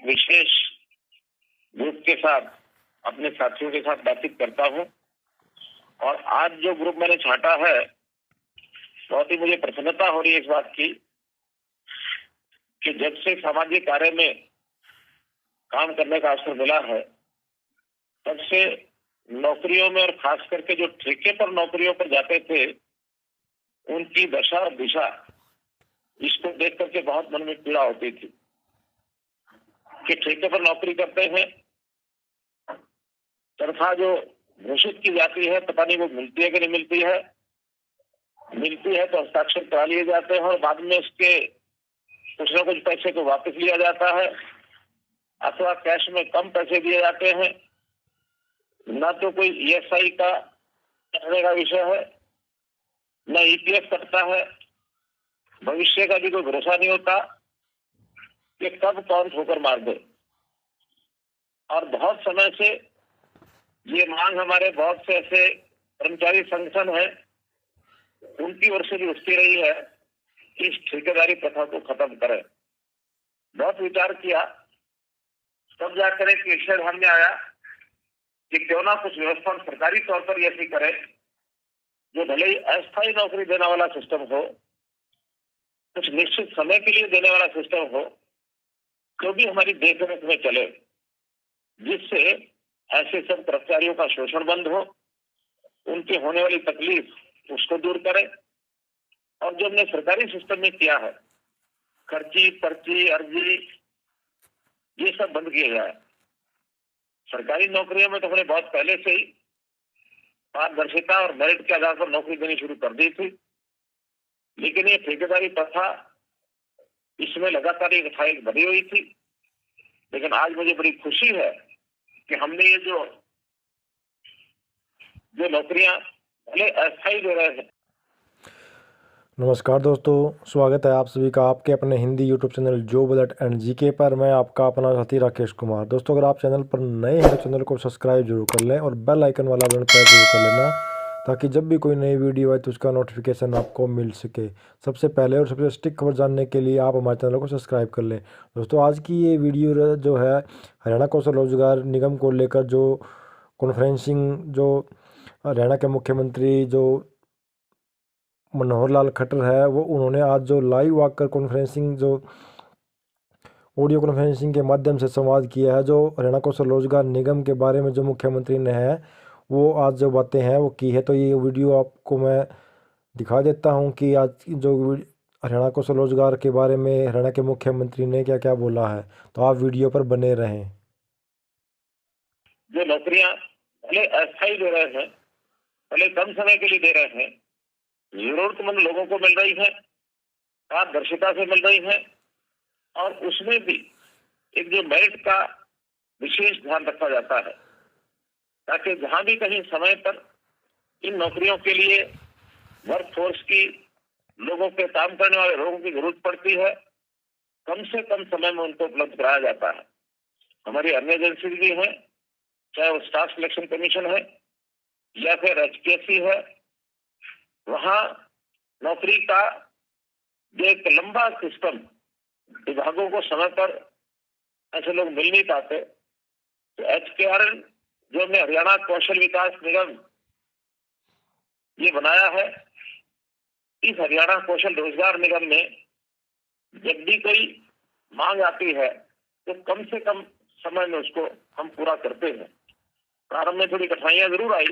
विशेष group के साथ, अपने साथियों के साथ बातचीत करता हूं। और आज जो ग्रुप मैंने छांटा है, बहुत ही मुझे प्रसन्नता हो रही है इस बात की कि जब से सामाजिक कार्य में काम करने का अवसर मिला है, तब से नौकरियों में और खास करके जो ठेके पर नौकरियों पर जाते थे, उनकी दशा और दिशा, इसको देख करके बहुत मन में पीड़ा होती थी कि ठेके पर नौकरी करते हैं, तनख्वाह जो घोषित की जाती है पता नहीं वो मिलती है कि नहीं मिलती है। मिलती है तो हस्ताक्षर करा लिए जाते हैं और बाद में उसके कुछ न कुछ पैसे को वापस लिया जाता है, अथवा कैश में कम पैसे दिए जाते हैं। न तो कोई ईएसआई का कटने का विषय है, न ईपीएफ कटता है। भविष्य का भी कोई भरोसा नहीं होता कि कब कौन ठोकर मार दे। और बहुत समय से ये मांग हमारे बहुत से ऐसे कर्मचारी संगठन है, उनकी ओर से भी उठती रही है कि इस ठेकेदारी प्रथा को खत्म करें। बहुत विचार किया, तब जाकर एक विषय ध्यान में आया कि क्यों ना कुछ व्यवस्था सरकारी तौर पर ऐसी करे जो भले ही अस्थायी नौकरी देने वाला सिस्टम हो, कुछ निश्चित समय के लिए देने वाला सिस्टम हो, जो भी हमारी देखरेख में चले, जिससे ऐसे सब कर्मचारियों का शोषण बंद हो, उनके होने वाली तकलीफ उसको दूर करे। और जो हमने सरकारी सिस्टम में किया है, खर्ची, पर्ची, अर्जी, ये सब बंद किया जाए। सरकारी नौकरियों में तो हमने बहुत पहले से ही पारदर्शिता और मेरिट के आधार पर नौकरी देनी शुरू कर दी थी, लेकिन ये ठेकेदारी प्रथा, इसमें लगातार एक फाइल बनी हुई थी। लेकिन आज मुझे बड़ी खुशी है कि हमने ये जो नौकरियां भले अस्थायी दे रहे हैं। नमस्कार दोस्तों, स्वागत है आप सभी का आपके अपने Hindi YouTube channel job alert and GK पर। मैं आपका अपना साथी राकेश कुमार। दोस्तों, अगर आप चैनल पर नए हैं तो चैनल को सब्सक्राइब जरूर कर लें और बेल आइकन वाला बटन प्रेस जरूर कर लेना, ताकि जब भी कोई नई वीडियो आए तो उसका नोटिफिकेशन आपको मिल सके सबसे पहले। और सबसे सटीक खबर जानने के लिए आप हमारे चैनल को सब्सक्राइब कर लें। दोस्तों, आज की ये वीडियो जो है हरियाणा कौशल रोजगार निगम को लेकर जो कॉन्फ्रेंसिंग जो हरियाणा के मुख्यमंत्री जो मनोहर लाल खट्टर है, वो उन्होंने आज जो लाइव आकर कॉन्फ्रेंसिंग जो ऑडियो कॉन्फ्रेंसिंग के माध्यम से संवाद किया है, जो हरियाणा कौशल रोजगार निगम के बारे में जो मुख्यमंत्री ने है वो आज जो बातें हैं वो की है। तो ये वीडियो आपको मैं दिखा देता हूं कि आज जो हरियाणा कौशल रोजगार के बारे में हरियाणा के मुख्यमंत्री ने क्या क्या बोला है। तो आप वीडियो पर बने रहें। जो नौकरियां भले अस्थायी दे रहे हैं, भले कम समय के लिए दे रहे हैं, जरूरतमंद लोगों को मिल रही है, पारदर्शिता से मिल रही है, और उसमें भी एक जो मेरिट का विशेष ध्यान रखा जाता है, ताकि जहां भी कहीं समय पर इन नौकरियों के लिए वर्कफोर्स की, लोगों के काम करने वाले लोगों की जरूरत पड़ती है, कम से कम समय में उनको उपलब्ध कराया जाता है। हमारी अन्य एजेंसी भी है, चाहे वो स्टाफ सिलेक्शन कमीशन है या फिर एचपीएससी है, वहां नौकरी का जो एक लंबा सिस्टम, विभागों को समय पर ऐसे लोग मिल नहीं पाते, तो एचकेआरएन जो हमने हरियाणा कौशल विकास निगम ये बनाया है, इस हरियाणा कौशल रोजगार निगम में जब भी कोई मांग आती है तो कम से कम समय में उसको हम पूरा करते हैं। प्रारंभ में थोड़ी कठिनाइयां जरूर आई,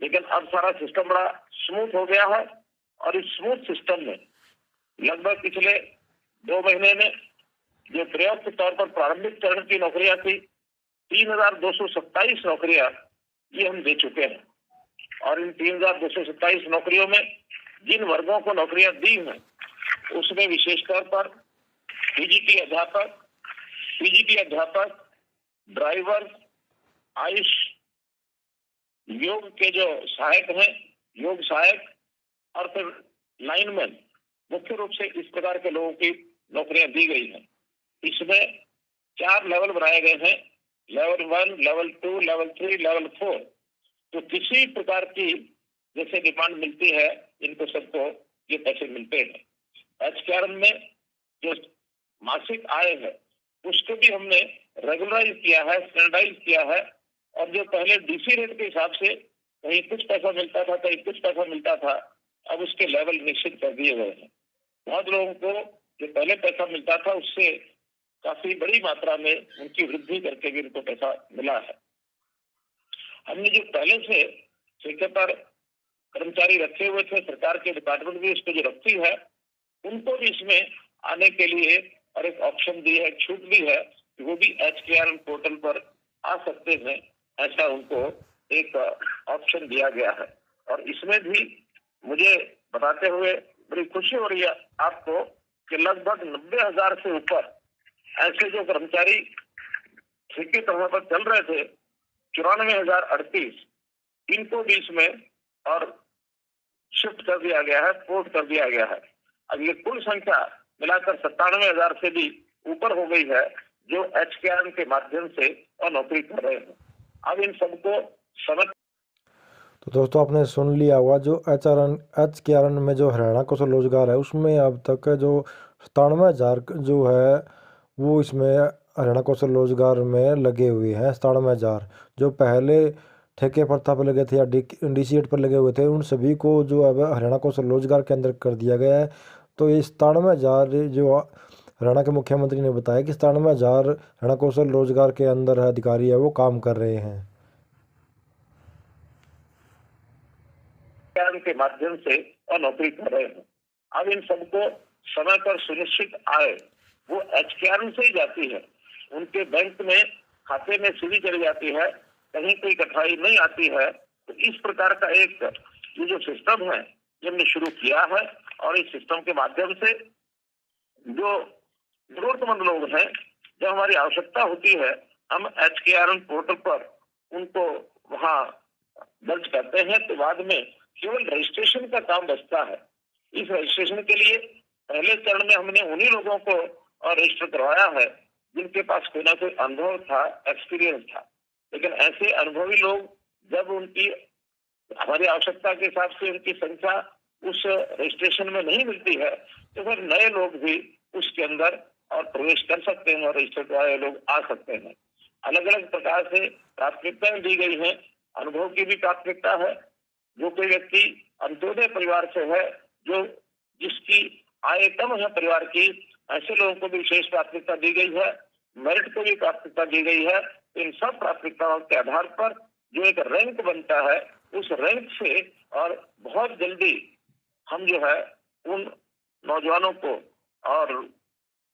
लेकिन अब सारा सिस्टम बड़ा स्मूथ हो गया है। और इस स्मूथ सिस्टम में लगभग पिछले 2 महीने में जो प्रयोग के तौर पर प्रारंभिक चरण की नौकरियां थी, 3227 नौकरियां ये हम दे चुके हैं। और इन 3227 नौकरियों में जिन वर्गों को नौकरियां दी हैं, उसमें विशेष तौर पर पीजीटी अध्यापक, ड्राइवर, आयुष, योग के जो सहायक हैं, योग सहायक, और फिर लाइनमैन, मुख्य रूप से इस प्रकार के लोगों की नौकरियां दी गई हैं। इसमें 4 लेवल बनाए गए हैं, लेवल 1, लेवल 2, लेवल 3, लेवल 4। तो किसी प्रकार की जैसे डिमांड मिलती है, इनको सबको ये पैसे मिलते हैं। एचकेआरएन में जो मासिक आय है उसको भी हमने रेगुलराइज किया है, स्टैंडर्डाइज किया है। और जो पहले डीसी रेट के हिसाब से कहीं कुछ पैसा मिलता था, कहीं कुछ पैसा मिलता था, अब उसके लेवल निश्चित कर दिए गए हैं। बहुत लोगों को जो पहले पैसा मिलता था उससे काफी बड़ी मात्रा में उनकी वृद्धि करके भी उनको पैसा मिला है। हमने जो पहले से ठेके पर कर्मचारी रखे हुए थे, सरकार के डिपार्टमेंट भी इसको जो रखती है, उनको भी इसमें आने के लिए और एक ऑप्शन दी है, छूट दी है कि वो भी HKRN पोर्टल पर आ सकते हैं। ऐसा उनको एक ऑप्शन दिया गया है। और इसमें भी मुझे बताते हुए बड़ी खुशी हो रही है आपको कि लगभग 90,000 से ऊपर ऐसे जो कर्मचारी ठेके तरह पर चल रहे थे, 94,038 इनको भी इसमें और शिफ्ट कर दिया गया है, पोर्ट कर दिया गया है। अब ये कुल संख्या मिलाकर 97,000 से भी ऊपर हो गई है जो HKRN के माध्यम से और नौकरी कर रहे हैं। अब इन सबको समझ। तो दोस्तों आपने सुन लिया होगा जो HKRN में जो हरियाणा कौशल रोजगार है उसमें अब तक जो 97,000 जो है वो इसमें हरियाणा कौशल रोजगार में लगे हुए हैं। 97,000 जो पहले ठेके प्रथा पर लगे थे या DCED पर लगे हुए थे, उन सभी को जो अब हरियाणा कौशल रोजगार के अंदर कर दिया गया है। तो ये 97,000 जो हरियाणा के मुख्यमंत्री ने बताया कि 97,000 हरियाणा कौशल रोजगार के अंदर अधिकारी है वो काम कर रहे हैं। के माध्यम से और नौकरी कर रहे हैं। अब इन सबको समय पर सुनिश्चित आए वो HKRN से ही जाती है, उनके बैंक में खाते में सीधी चली जाती है, कहीं कोई कठिनाई नहीं आती है। तो इस प्रकार का एक ये जो सिस्टम है ये हमने शुरू किया है। और इस सिस्टम के माध्यम से जो जरूरतमंद लोग हैं, जब हमारी आवश्यकता होती है, हम HKRN पोर्टल पर उनको वहां दर्ज करते हैं। तो बाद में केवल रजिस्ट्रेशन का काम बचता है। इस रजिस्ट्रेशन के लिए पहले चरण में हमने उन्हीं लोगों को रजिस्टर करवाया है जिनके पास कोई ना कोई अनुभव था, एक्सपीरियंस था। लेकिन ऐसे अनुभवी लोग जब उनकी हमारी आवश्यकता के हिसाब से उनकी संख्या उस रजिस्ट्रेशन में नहीं मिलती है, तो फिर नए लोग भी उसके अंदर और प्रवेश कर सकते हैं और रजिस्टर करवाए लोग आ सकते हैं। अलग अलग प्रकार से प्राथमिकताएं दी गई हैं। अनुभव की भी प्राथमिकता है। जो कोई व्यक्ति अंत्योदय परिवार से है, जो जिसकी आय कम है परिवार की, ऐसे लोगों को भी विशेष प्राथमिकता दी गई है। मेरिट को भी प्राथमिकता दी गई है। इन सब प्राथमिकताओं के आधार पर जो एक रैंक बनता है, उस रैंक से और बहुत जल्दी हम जो है उन नौजवानों को और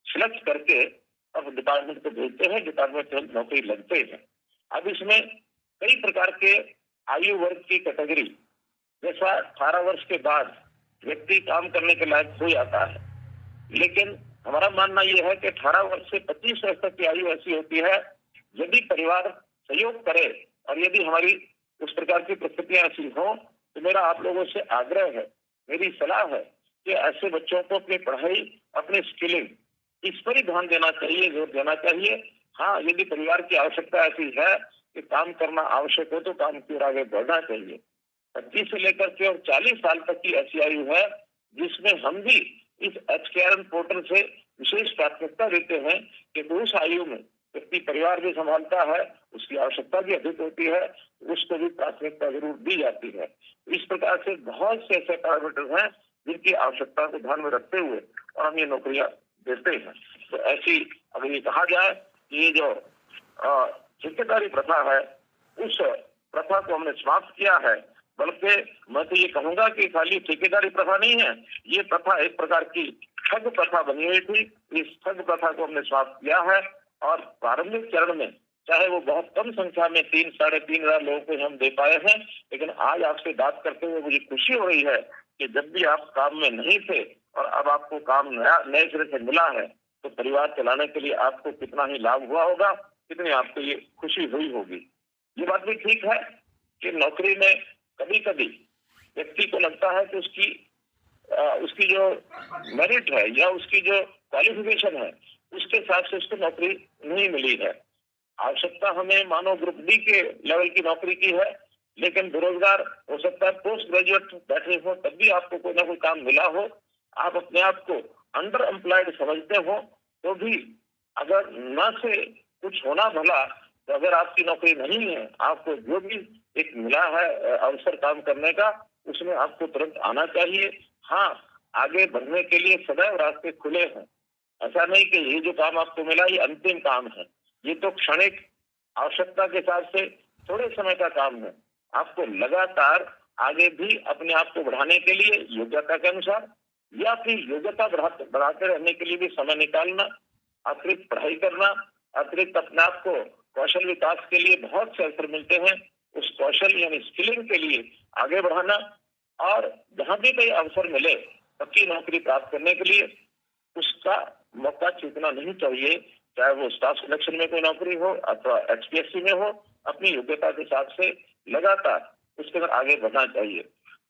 सिलेक्ट करके अब डिपार्टमेंट को भेजते हैं, डिपार्टमेंट में नौकरी लगते हैं। अब इसमें कई प्रकार के आयु वर्ग की कैटेगरी, जैसा 18 वर्ष के बाद व्यक्ति काम करने के लायक हो जाता है। लेकिन हमारा मानना यह है कि 18 वर्ष से 25 वर्ष तक की आयु ऐसी होती है, यदि परिवार सहयोग करे और यदि हमारी उस प्रकार की परिस्थितियां ऐसी हो, तो मेरा आप लोगों से आग्रह है, मेरी सलाह है कि ऐसे बच्चों को अपनी पढ़ाई, अपनी स्किलिंग, इस पर ही ध्यान देना चाहिए, जोर देना चाहिए। हाँ, यदि परिवार की आवश्यकता ऐसी है कि काम करना आवश्यक हो तो काम की ओर आगे बढ़ना चाहिए। 25 से लेकर के और 40 साल तक की ऐसी आयु है जिसमें हम भी इस HKRN पोर्टल से विशेष प्राथमिकता देते हैं कि उस आयु में व्यक्ति परिवार भी संभालता है, उसकी आवश्यकता भी अधिक होती है, उसको भी प्राथमिकता जरूर दी जाती है। इस प्रकार से बहुत से ऐसे पैरामीटर हैं जिनकी आवश्यकता को ध्यान में रखते हुए और हम ये नौकरियां देते हैं। तो ऐसी अगर ये कहा जाए कि ये जो ठेकेदारी प्रथा है, उस प्रथा को हमने समाप्त किया है। बल्कि मैं तो ये कहूंगा कि खाली ठेकेदारी प्रथा नहीं है, ये प्रथा एक प्रकार की ठग प्रथा बनी हुई थी। इस ठग प्रथा को हमने समाप्त किया है। और प्रारंभिक चरण में चाहे वो बहुत कम संख्या में 3 साढ़े 3 हजार लोगों को हम दे पाए हैं, लेकिन आज आपसे बात करते हुए मुझे खुशी हो रही है कि जब भी आप काम में नहीं थे और अब आपको काम नए सिरे से मिला है, तो परिवार चलाने के लिए आपको कितना ही लाभ हुआ होगा, कितनी आपको ये खुशी हुई होगी। ये बात भी ठीक है कि नौकरी में कभी कभी व्यक्ति को लगता है कि उसकी जो मेरिट है या उसकी जो क्वालिफिकेशन है, उसके हिसाब से उसको नौकरी नहीं मिली है। आवश्यकता हमें मानो ग्रुप डी के लेवल की नौकरी की है, लेकिन बेरोजगार हो सकता है, पोस्ट ग्रेजुएट बैठे हो, तब भी आपको कोई ना कोई काम मिला हो, आप अपने आप को अंडर एम्प्लॉयड समझते हो, तो भी अगर न से कुछ होना भला, तो अगर आपकी नौकरी नहीं है, आपको जो भी एक मिला है अवसर काम करने का, उसमें आपको तुरंत आना चाहिए। हाँ, आगे बढ़ने के लिए सदैव रास्ते खुले हैं। ऐसा नहीं कि ये जो काम आपको मिला ये अंतिम काम है। ये तो क्षणिक आवश्यकता के हिसाब से थोड़े समय का काम है। आपको लगातार आगे भी अपने आप को बढ़ाने के लिए योग्यता के अनुसार या फिर योग्यता बढ़ाते रहने के लिए भी समय निकालना, अतिरिक्त पढ़ाई करना, अतिरिक्त अपने आप को कौशल विकास के लिए बहुत से अवसर मिलते हैं। उस कौशल यानी स्किलिंग के लिए आगे बढ़ाना, और जहां भी कोई अवसर मिले पक्की नौकरी प्राप्त करने के लिए उसका मौका चूकना नहीं चाहिए। चाहे वो स्टाफ सिलेक्शन में कोई नौकरी हो अथवा एचपीएससी में हो, अपनी योग्यता के हिसाब से लगातार उसके अंदर आगे बढ़ना चाहिए।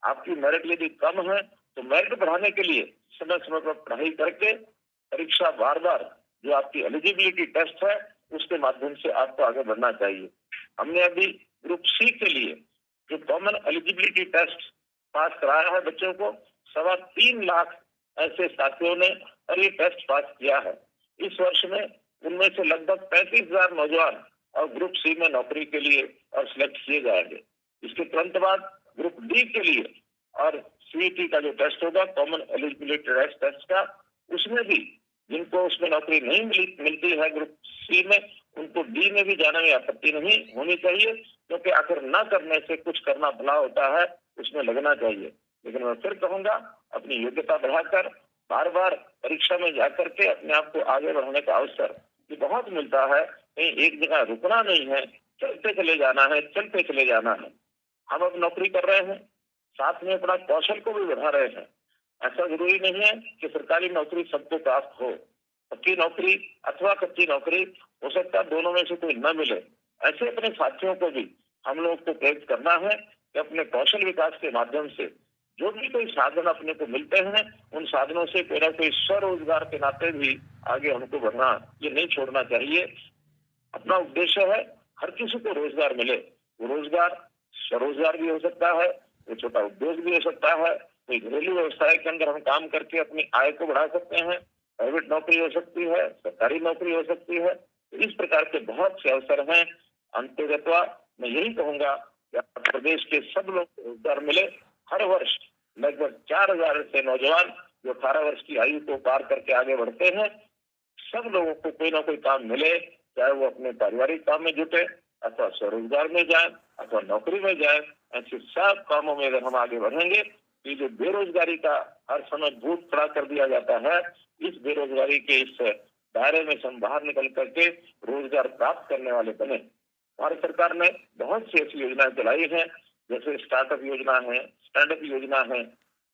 आपकी मेरिट यदि कम है तो मेरिट बढ़ाने के लिए समय समय पर पढ़ाई करके परीक्षा बार बार जो आपकी एलिजिबिलिटी टेस्ट है उसके माध्यम से आपको आगे बढ़ना चाहिए। हमने अभी ग्रुप सी के लिए जो कॉमन एलिजिबिलिटी टेस्ट पास कराया है बच्चों को, 3.25 लाख ऐसे साथियों ने और ये टेस्ट पास किया है। इस वर्ष में उनमें से लगभग 35,000 नौजवान और ग्रुप सी में नौकरी के लिए और सिलेक्ट किए जाएंगे। इसके तुरंत बाद ग्रुप डी के लिए और सीईटी का जो टेस्ट होगा, कॉमन एलिजिबिलिटी टेस्ट का, उसमें भी जिनको उसमें नौकरी नहीं मिलती है ग्रुप सी में, उनको डी में भी जाने में आपत्ति नहीं होनी चाहिए, क्योंकि आखिर न करने से कुछ करना भला होता है, उसमें लगना चाहिए। लेकिन मैं फिर कहूंगा, अपनी योग्यता बढ़ाकर बार बार परीक्षा में जाकर के अपने आप को आगे बढ़ाने का अवसर ये बहुत मिलता है। कहीं एक जगह रुकना नहीं है, चलते चले जाना है, चलते चले जाना है। हम अब नौकरी कर रहे हैं, साथ में अपना कौशल को भी बढ़ा रहे हैं। ऐसा जरूरी नहीं है कि सरकारी नौकरी सबको प्राप्त हो। पक्की नौकरी अथवा कच्ची नौकरी, हो सकता है दोनों में से कोई न मिले। ऐसे अपने साथियों को भी हम लोग को प्रेरित करना है कि अपने कौशल विकास के माध्यम से जो भी कोई साधन अपने को मिलते हैं, उन साधनों से कोई ना कोई स्वरोजगार के नाते भी आगे हमको बढ़ना ये नहीं छोड़ना चाहिए। अपना उद्देश्य है हर किसी को रोजगार मिले। वो रोजगार स्वरोजगार भी हो सकता है, वो छोटा उद्योग भी हो सकता है, कोई घरेलू व्यवसाय के अंदर हम काम करके अपनी आय को बढ़ा सकते हैं, प्राइवेट नौकरी हो सकती है, सरकारी नौकरी हो सकती है। तो इस प्रकार के बहुत से अवसर हैं। अंतर्गतवा मैं यही कहूंगा कि प्रदेश के सब लोग रोजगार मिले। हर वर्ष लगभग 4,000 से नौजवान जो 18 वर्ष की आयु को पार करके आगे बढ़ते हैं, सब लोगों को कोई ना कोई काम मिले, चाहे वो अपने पारिवारिक काम में जुटे अथवा स्वरोजगार में जाए अथवा नौकरी में जाए। ऐसे सब कामों में अगर हम आगे बढ़ेंगे, ये जो बेरोजगारी का हर समय भूत खड़ा कर दिया जाता है, इस बेरोजगारी के इस दायरे में से हम बाहर निकल करके रोजगार प्राप्त करने वाले बने। भारत सरकार ने बहुत सी ऐसी योजनाएं चलाई हैं, जैसे स्टार्टअप योजना है, स्टैंडअप योजना है।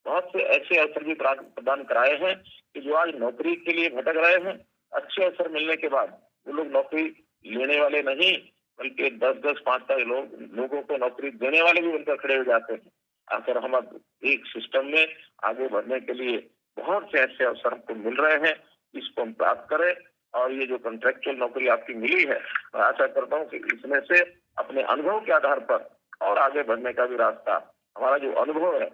बहुत से ऐसे अवसर भी प्रदान कराए हैं कि जो आज नौकरी के लिए भटक रहे हैं, अच्छे अवसर मिलने के बाद वो लोग नौकरी लेने वाले नहीं बल्कि 10-10, 5-5 लोगों को नौकरी देने वाले भी बनकर खड़े हो जाते हैं। आखिर हम अब एक सिस्टम में आगे बढ़ने के लिए बहुत से ऐसे अवसर हमको मिल रहे हैं, इसको हम प्राप्त करें। और ये जो कॉन्ट्रेक्चुअल नौकरी आपकी मिली है, मैं आशा करता हूँ कि इसमें से अपने अनुभव के आधार पर और आगे बढ़ने का भी रास्ता, हमारा जो अनुभव है,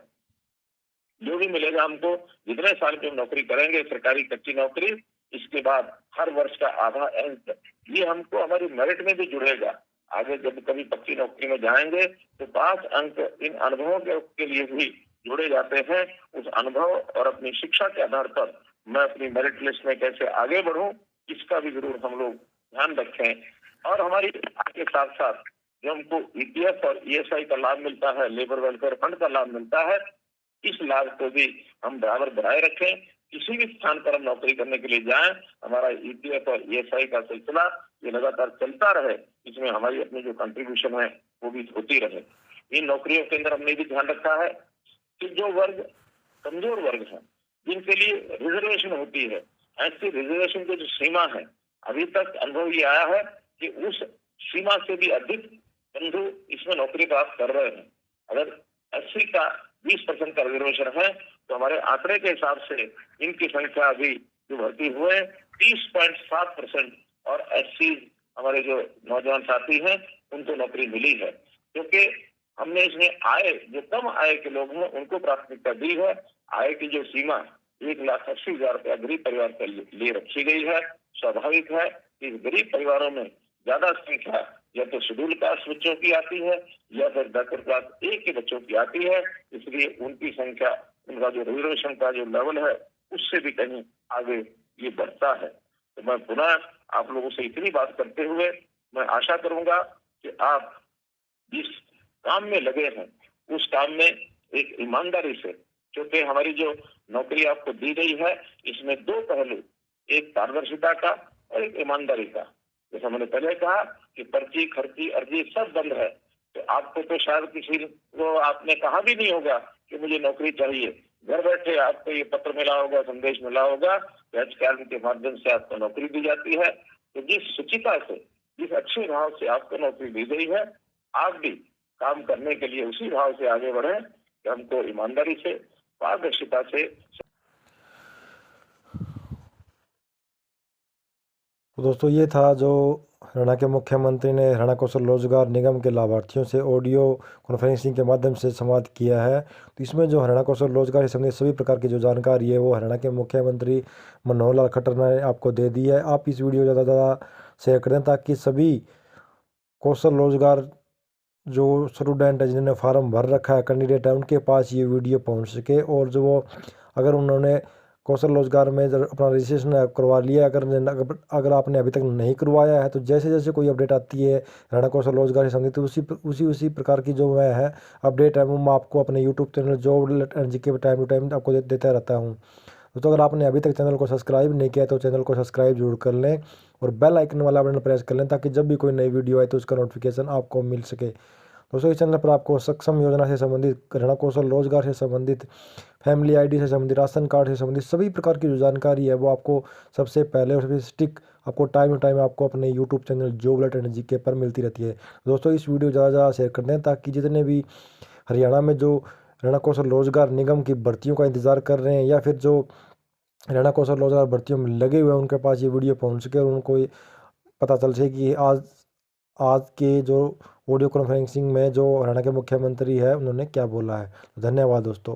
जो भी मिलेगा हमको, जितने साल की हम नौकरी करेंगे सरकारी कच्ची नौकरी, इसके बाद हर वर्ष का आधा अंक ये हमको हमारी मेरिट में भी जुड़ेगा। आगे जब कभी पक्की नौकरी में जाएंगे तो 5 अंक इन अनुभवों के लिए भी जोड़े जाते हैं। उस अनुभव और अपनी शिक्षा के आधार पर मैं अपनी मेरिट लिस्ट में कैसे आगे बढ़ूं, इसका भी जरूर हम लोग ध्यान रखें। और हमारी के साथ साथ जो हमको ईपीएफ और ईएसआई का लाभ मिलता है, लेबर वेलफेयर फंड का लाभ मिलता है, इस लाभ को भी हम बराबर बनाए रखें। किसी भी स्थान पर हम नौकरी करने के लिए जाएं, हमारा ईपीएफ और ईएसआई का सिलसिला ये लगातार चलता रहे, इसमें हमारी अपनी जो कंट्रीब्यूशन है वो भी होती रहे। इन नौकरियों के अंदर हमने भी ध्यान रखा है कि जो वर्ग कमजोर वर्ग है, जिनके लिए रिजर्वेशन होती है, ऐसी रिजर्वेशन की जो सीमा है, अभी तक अनुभव ये आया है कि उस सीमा से भी अधिक बंधु इसमें नौकरी प्राप्त कर रहे हैं। अगर 80 का 20% का रिजर्वेशन है तो हमारे आंकड़े के हिसाब से इनकी संख्या अभी जो भर्ती हुए 30.7%, और 80 हमारे जो नौजवान साथी हैं उनको नौकरी मिली है। क्योंकि हमने इसमें आय, जो कम आय के लोग हैं उनको प्राथमिकता दी है। आय की जो सीमा 1,80,000 रुपया गरीब परिवार के लिए रखी गई है। स्वाभाविक है कि गरीब परिवारों में ज्यादा संख्या या तो शेड्यूल कास्ट बच्चों की आती है या फिर बैकवर्ड क्लास ए के बच्चों की आती है, इसलिए उनकी संख्या, उनका जो रिजर्वेशन का जो लेवल है उससे भी कहीं आगे ये बढ़ता है। तो मैं पुनः आप लोगों से इतनी बात करते हुए मैं आशा करूंगा कि आप जिस काम में लगे हैं उस काम में एक ईमानदारी से, क्योंकि हमारी जो नौकरी आपको दी गई है इसमें दो पहलू, एक पारदर्शिता का और एक ईमानदारी का। जैसा मैंने पहले कहा कि पर्ची खर्ची अर्जी सब बंद है, तो आपको तो शायद किसी को आपने कहा भी नहीं होगा कि मुझे नौकरी चाहिए। घर बैठे आपको ये पत्र मिला होगा, संदेश मिला होगा, एचकेएल के माध्यम से आपको नौकरी दी जाती है। तो जिस शुचिता से, जिस अच्छे भाव से आपको नौकरी दी गई है, आप भी काम करने के लिए उसी भाव से आगे बढ़े कि हमको ईमानदारी से, पारदर्शिता से। तो दोस्तों ये था जो हरियाणा के मुख्यमंत्री ने हरियाणा कौशल रोजगार निगम के लाभार्थियों से ऑडियो कॉन्फ्रेंसिंग के माध्यम से संवाद किया है। तो इसमें जो हरियाणा कौशल रोजगार से संबंधित सभी प्रकार की जो जानकारी है वो हरियाणा के मुख्यमंत्री मनोहर लाल खट्टर ने आपको दे दी है। आप इस वीडियो ज़्यादा से ज़्यादा शेयर करें ताकि सभी कौशल रोजगार जो स्टूडेंट है जिन्होंने फार्म भर रखा है, कैंडिडेट है, उनके पास ये वीडियो पहुंच सके। और जो वो अगर उन्होंने कौशल रोजगार में जब अपना रजिस्ट्रेशन करवा लिया, अगर आपने अभी तक नहीं करवाया है, तो जैसे जैसे कोई अपडेट आती है हरियाणा कौशल रोजगार से संबंधित उसी प्रकार की जो मैं है अपडेट है वो मैं आपको अपने YouTube channel job bullet and GK time to time आपको देता रहता हूँ। तो अगर आपने अभी तक चैनल को सब्सक्राइब नहीं किया तो चैनल को सब्सक्राइब जरूर कर लें और बेल आइकन वाला बटन प्रेस कर लें ताकि जब भी कोई नई वीडियो आए तो उसका नोटिफिकेशन आपको मिल सके। दोस्तों इस चैनल पर आपको सक्षम योजना से संबंधित, हरियाणा कौशल रोजगार से संबंधित, फैमिली आईडी से संबंधित, राशन कार्ड से संबंधित सभी प्रकार की जो जानकारी है वो आपको सबसे पहले और सबसे स्टिक आपको टाइम टू टाइम आपको अपने YouTube channel job bullet and GK पर मिलती रहती है। दोस्तों इस वीडियो ज़्यादा ज़्यादा शेयर कर दें ताकि जितने भी हरियाणा में जो हरियाणा कौशल रोजगार निगम की भर्तियों का इंतजार कर रहे हैं या फिर जो हरियाणा कौशल रोजगार भर्तियों में लगे हुए हैं उनके पास ये वीडियो पहुँच सके और उनको पता चल सके कि आज के जो ऑडियो कॉन्फ्रेंसिंग में जो हरियाणा के मुख्यमंत्री है उन्होंने क्या बोला है। धन्यवाद दोस्तों।